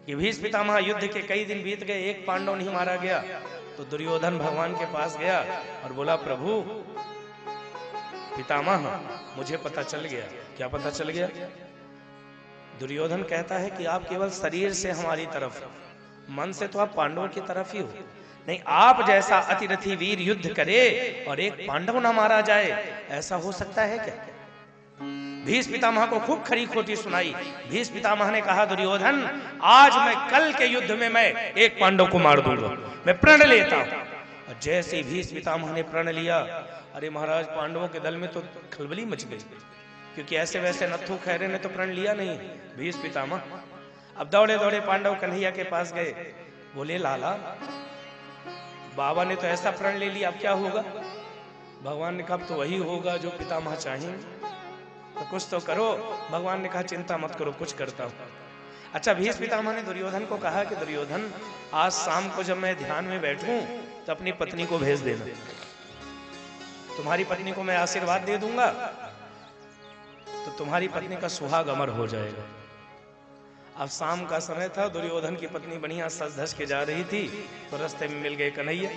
कि भीष्म पितामह युद्ध के कई दिन बीत गए, एक पांडव नहीं मारा गया। तो दुर्योधन भगवान के पास गया और बोला, प्रभु पितामह मुझे पता चल गया। क्या पता चल गया? दुर्योधन कहता है कि आप केवल शरीर से हमारी तरफ, मन से तो आप पांडवों की तरफ ही हो। नहीं, आप जैसा अतिरथी वीर युद्ध करे और एक पांडव ना मारा जाए, ऐसा हो सकता है क्या? भीष्म पितामह को खूब खरी खोटी सुनाई। भीष्म पितामह ने कहा, दुर्योधन आज मैं कल के युद्ध में मैं एक पांडव को मार दूंगा, मैं प्रण लेता हूं। और जैसे ही भीष्म पितामह ने प्रण लिया, अरे महाराज पांडवों के दल में तो खलबली मच गई, क्योंकि ऐसे वैसे नत्थु खैरे ने तो प्रण लिया नहीं भीष्म पितामह। अब दौड़े दौड़े पांडव कन्हैया के पास गए, बोले लाला बाबा ने तो ऐसा प्रण ले लिया, अब क्या होगा? भगवान ने कहा तो वही होगा जो पितामह चाहेंगे, तो कुछ तो करो। भगवान ने कहा चिंता मत करो, कुछ करता हूं। अच्छा, भीष्म पितामह ने दुर्योधन को कहा कि दुर्योधन आज शाम को जब मैं ध्यान में बैठूं तो अपनी पत्नी को भेज देना, तुम्हारी पत्नी को मैं आशीर्वाद दे दूंगा तो तुम्हारी पत्नी का सुहाग अमर हो जाएगा। अब शाम का समय था, दुर्योधन की पत्नी बढ़िया सज धज के जा रही थी, तो रास्ते में मिल गए कन्हैया।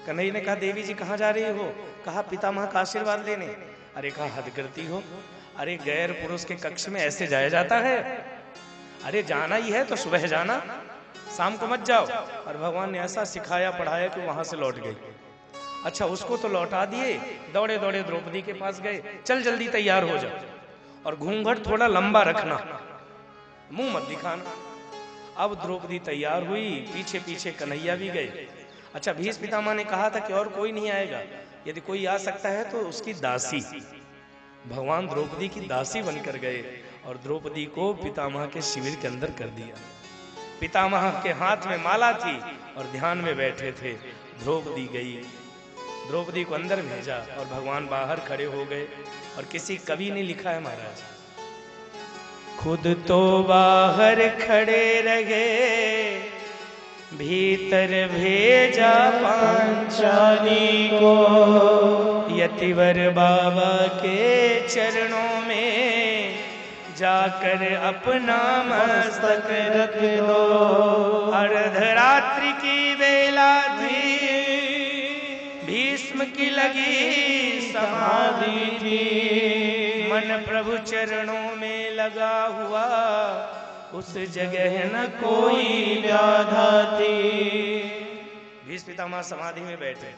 कन्हैया ने कहा, देवी जी कहाँ जा रही हो? कहा पितामह का आशीर्वाद लेने। अरे कहा हद करती हो, अरे गैर पुरुष के कक्ष में ऐसे जाया जाता है? अरे जाना ही है तो सुबह जाना, शाम को मत जाओ। और भगवान ने ऐसा सिखाया पढ़ाया कि वहां से लौट गई। अच्छा, उसको तो लौटा दिए, दौड़े दौड़े द्रौपदी के पास गए, चल जल्दी तैयार हो जाओ और घूंघट थोड़ा लंबा रखना, मुंह मत दिखाना। अब द्रौपदी तैयार हुई, पीछे पीछे कन्हैया भी गए। अच्छा, भीष्म पितामह ने कहा था कि और कोई नहीं आएगा, यदि कोई आ सकता है तो उसकी दासी। भगवान द्रौपदी की दासी बनकर गए और द्रौपदी को पितामह के शिविर के अंदर कर दिया। पितामह के हाथ में माला थी और ध्यान में बैठे थे। द्रौपदी गई, द्रौपदी को अंदर भेजा और भगवान बाहर खड़े हो गए। और किसी कवि ने लिखा है महाराज, खुद तो बाहर खड़े रहे, भीतर भेजा पांचाली को, यतिवर बाबा के चरणों में जाकर अपना मस्तक रख दो। अर्धरात्रि की बेला थी, भीष्म की लगी समाधि थी, मन प्रभु चरणों में लगा हुआ, उस जगह न कोई व्याधा थी। भीष्म पितामह समाधि में बैठे,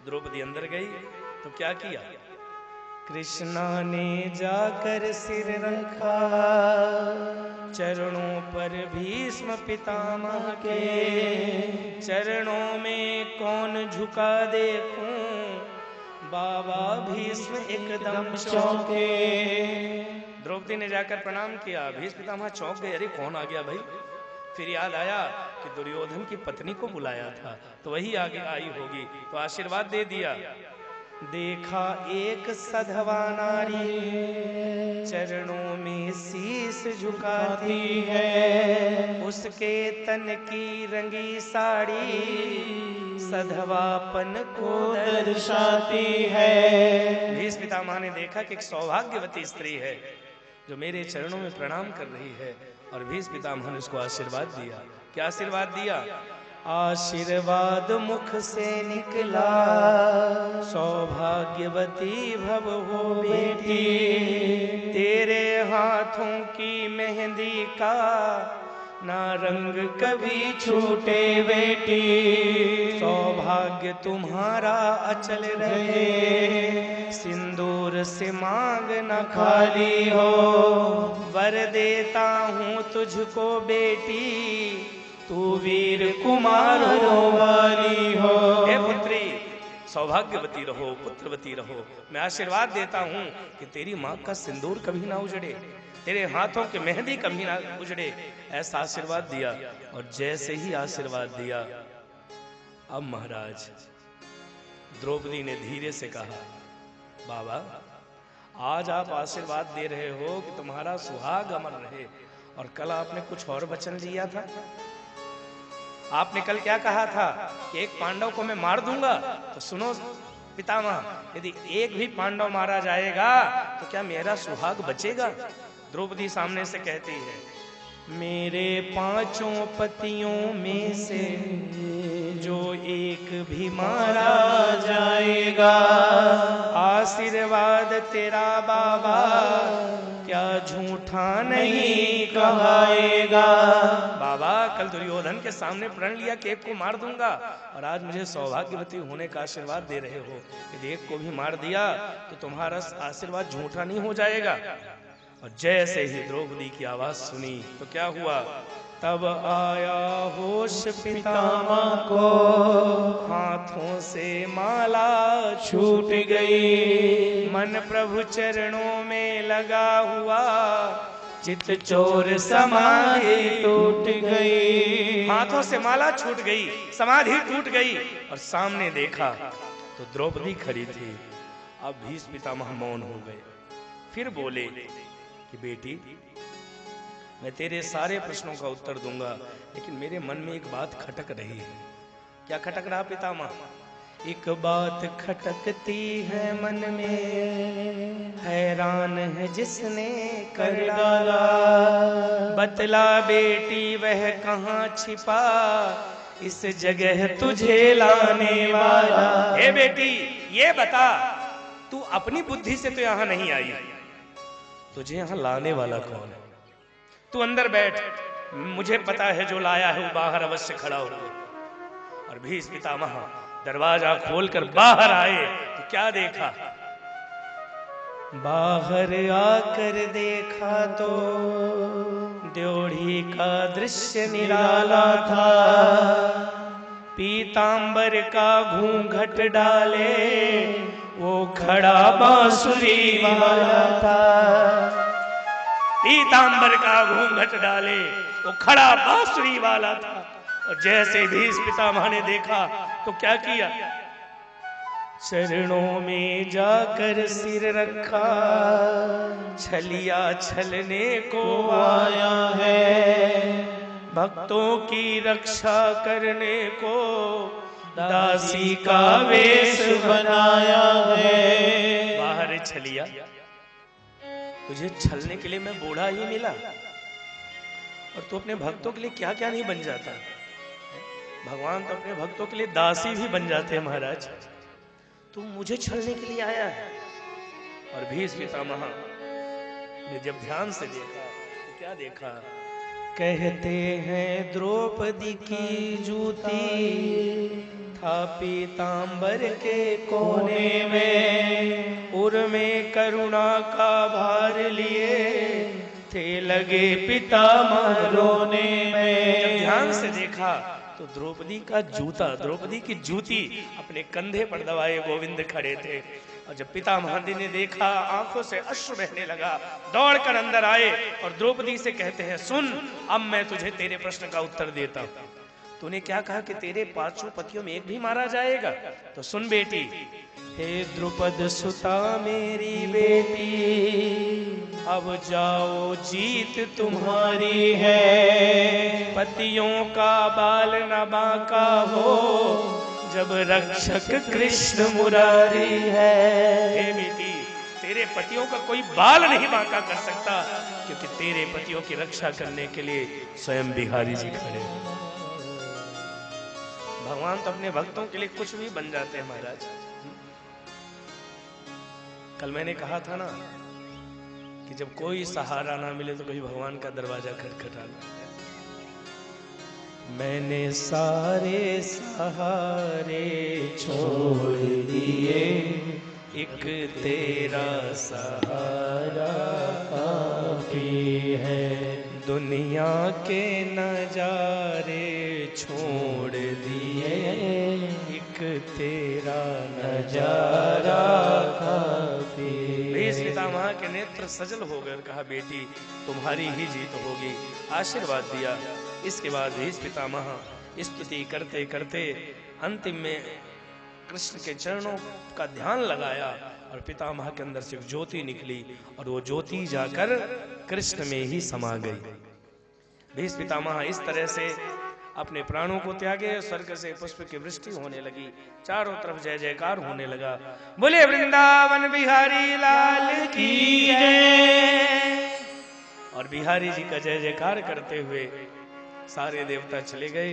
द्रौपदी अंदर गई तो क्या किया? कृष्णा ने जाकर सिर रखा चरणों पर भीष्म पितामह के, चरणों में कौन झुका देखूं, बाबा भीष्म एकदम चौंके। द्रौपदी ने जाकर प्रणाम किया, भीष्म पितामह चौंक गए, अरे कौन आ गया भाई? फिर याद आया कि दुर्योधन की पत्नी को बुलाया था, तो वही आगे आई होगी, तो आशीर्वाद दे दिया। देखा एक सधवा नारी चरणों में शीश झुकाती है, उसके तन की रंगी साड़ी सधवापन को दर्शाती है। भीष्म पितामह ने देखा कि एक सौभाग्यवती स्त्री है जो मेरे चरणों में प्रणाम कर रही है, और भीष्म पितामह ने उसको आशीर्वाद दिया। क्या आशीर्वाद दिया? आशीर्वाद मुख से निकला, सौभाग्यवती भव हो बेटी, तेरे हाथों की मेहंदी का ना रंग कभी छूटे बेटी, सौभाग्य तुम्हारा अचल रहे, सिंदूर से मांग न खाली हो, वर देता हूँ तुझको बेटी, तू वीर कुमारों वाली हो। हे पुत्री, सौभाग्यवती रहो, पुत्रवती रहो। मैं आशीर्वाद देता हूँ कि तेरी माँ का सिंदूर कभी ना उजड़े, तेरे हाथों की मेहंदी कभी ना उजड़े, ऐसा आशीर्वाद दिया। और जैसे ही आशीर्वाद दिया, अब महाराज द्रौपदी ने धीरे से कहा, बाबा आज आप आशीर्वाद दे रहे हो कि तुम्हारा सुहाग अमर रहे, और कल आपने कुछ और वचन दिया था। आपने कल क्या कहा था कि एक पांडव को मैं मार दूंगा। तो सुनो पितामह, यदि एक भी पांडव मारा जाएगा तो क्या मेरा सुहाग बचेगा? द्रौपदी सामने से कहती है, मेरे पांचों पतियों में से जो एक भी मारा जाएगा, आशीर्वाद तेरा बाबा क्या झूठा नहीं कहाएगा। बाबा कल दुर्योधन के सामने प्रण लिया कि एक को मार दूंगा, और आज मुझे सौभाग्यवती होने का आशीर्वाद दे रहे हो। यदि एक को भी मार दिया तो तुम्हारा आशीर्वाद झूठा नहीं हो जाएगा। और जैसे ही द्रौपदी की आवाज सुनी तो क्या हुआ, तब आया होश पितामह को, हाथों से माला छूट गई। मन प्रभु चरणों में लगा हुआ, चित चोर समाधि टूट गई। हाथों से माला छूट गई, समाधि टूट गई, और सामने देखा तो द्रौपदी खड़ी थी। अब भीष्म पितामह मौन हो गए। फिर बोले कि बेटी, मैं तेरे सारे प्रश्नों का उत्तर दूंगा, लेकिन मेरे मन में एक बात खटक रही है। क्या खटक रहा पितामह? एक बात खटकती है मन में, हैरान है जिसने कर डाला। बतला बेटी वह कहाँ छिपा, इस जगह तुझे लाने वाला। हे बेटी ये बता, तू अपनी बुद्धि से तो यहाँ नहीं आई, तुझे यहाँ लाने वाला कौन है? तू अंदर बैठ, मुझे पता है जो लाया है वो बाहर अवश्य खड़ा होगा। और भीष्म पितामह दरवाजा खोलकर बाहर आए तो क्या देखा, बाहर आकर देखा तो ड्योढ़ी का दृश्य निराला था। पीतांबर का घूंघट डाले वो खड़ा बांसुरी वाला था। पीतांबर का घूंघट डाले वो खड़ा बांसुरी वाला था। और जैसे भीष्म पितामह ने देखा तो क्या किया, चरणों में जाकर सिर रखा, छलिया छलने को आया है, भक्तों की रक्षा करने को दासी का वेश बनाया है। बाहर छलिया, तुझे छलने के लिए मैं बूढ़ा ही मिला, और तू अपने भक्तों के लिए क्या क्या नहीं बन जाता। भगवान तो अपने भक्तों के लिए दासी भी बन जाते हैं महाराज, तू मुझे छलने के लिए आया है। और भीष्म पितामह ने जब ध्यान से देखा तो क्या देखा, कहते हैं द्रौपदी की जूती था पीतांबर के कोने में, उर में करुणा का भार लिए थे लगे पितामह रोने में। जब ध्यान से देखा तो द्रौपदी का जूता, द्रौपदी की जूती अपने कंधे पर दबाए गोविंद खड़े थे। और जब पितामह ने देखा आंखों से अश्रु बहने लगा, दौड़कर अंदर आए और द्रौपदी से कहते हैं, सुन अब मैं तुझे तेरे प्रश्न का उत्तर देता हूं। तूने क्या कहा कि तेरे पांचों पतियों में एक भी मारा जाएगा? तो सुन बेटी, हे द्रुपद सुता मेरी बेटी, अब जाओ जीत तुम्हारी है। पतियों का बाल न बांका हो, जब रक्षक कृष्ण मुरारी है। हे बेटी, तेरे पतियों का कोई बाल नहीं बांका कर सकता, क्योंकि तेरे पतियों की रक्षा करने के लिए स्वयं बिहारी जी खड़े। भगवान तो अपने भक्तों के लिए कुछ भी बन जाते हैं महाराज। कल मैंने कहा था ना कि जब कोई सहारा ना मिले तो कभी भगवान का दरवाजा खटखटाना। मैंने सारे सहारे छोड़ दिए, एक तेरा सहारा काफी है। दुनिया के नजारे छोड़ दिए, एक तेरा नजारा काफी। भीष्म पितामह के नेत्र सजल हो गए और कहा, बेटी तुम्हारी ही जीत होगी। आशीर्वाद दिया। इसके बाद भीष्म पितामह स्तुति करते करते अंतिम में कृष्ण के चरणों का ध्यान लगाया और पितामह के अंदर से ज्योति निकली और वो ज्योति जाकर कृष्ण में ही समा गई। भीष्म पितामह इस तरह से अपने प्राणों को त्यागे, स्वर्ग से पुष्प की वृष्टि होने लगी, चारों तरफ जय जयकार होने लगा। बोले वृंदावन बिहारी लाल की जय। और बिहारी जी का जय जयकार करते हुए सारे देवता चले गए।